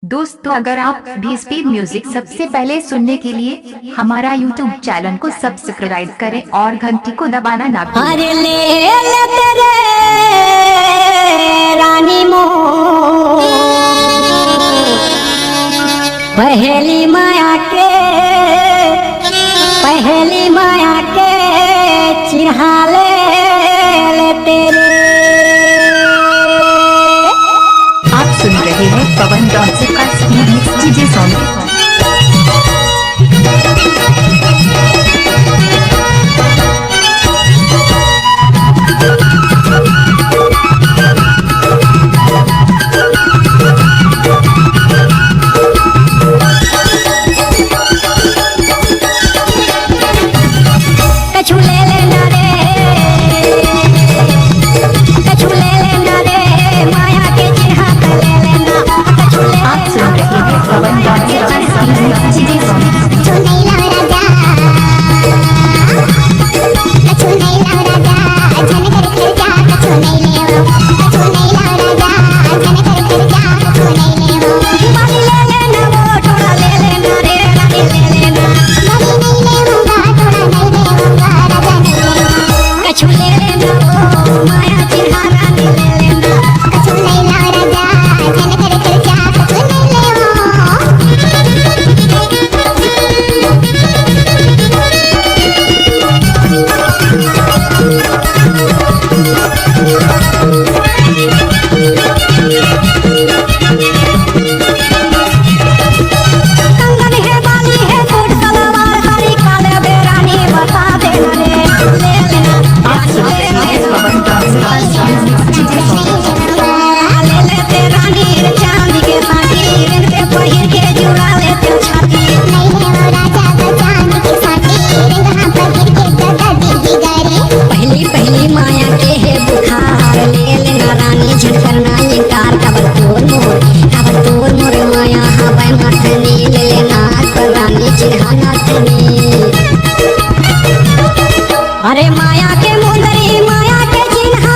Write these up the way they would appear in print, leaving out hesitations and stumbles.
दोस्तों, अगर आप भी स्पीड म्यूजिक सबसे पहले सुनने के लिए हमारा यूट्यूब चैनल को सब्सक्राइब करें और घंटी को दबाना ना भूलें। अरे ले तेरे रानी मोह पहली माया के चिन्हा ले तेरे। आप सुन रहे हैं पवन डॉन्सर का स्पीड मिक्स डीजे सॉन्ग। अरे माया के मुंदरी माया के चिन्हा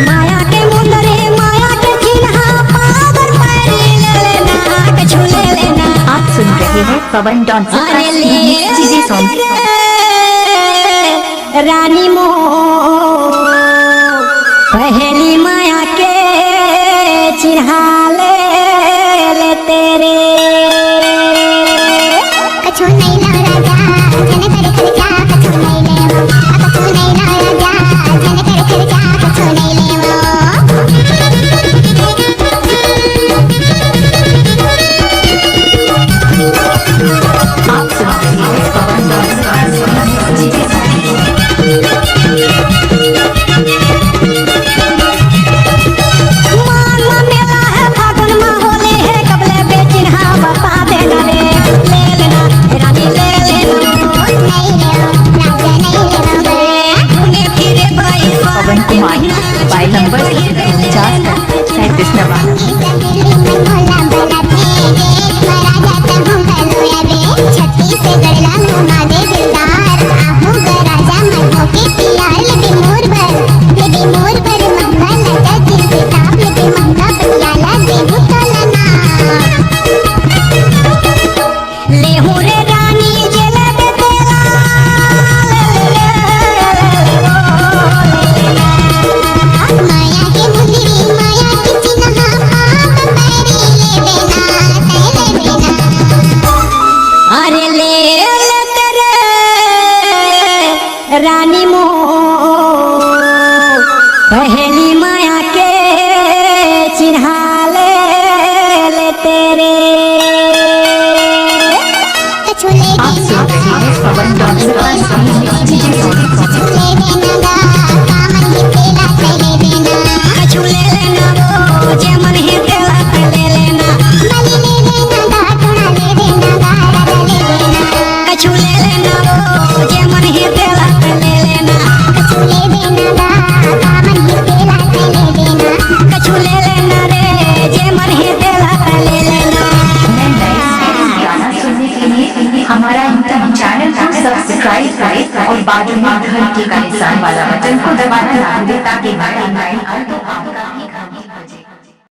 माया के मुंदरी माया के चिन्हा पावर पैरी ले लेना कछु ले लेना। आप सुन रहे हैं पवन डॉन्सर का स्पीड मिक्स डीजे सॉन्ग। रानी मोह पहली माया के चिन्हा ले तेरे। कछु नहीं ला राजा जन कर खर्चा कछु नहीं लेवा कछु नहीं ला राजा जन कर खर्चा कछु नहीं लेवा। आप सुन रहे हैं पवन डॉन्सर का स्पीड मिक्स डीजे सॉन्ग। पवन कुमार मोबाइल नंबर 50 रानी मोह पहली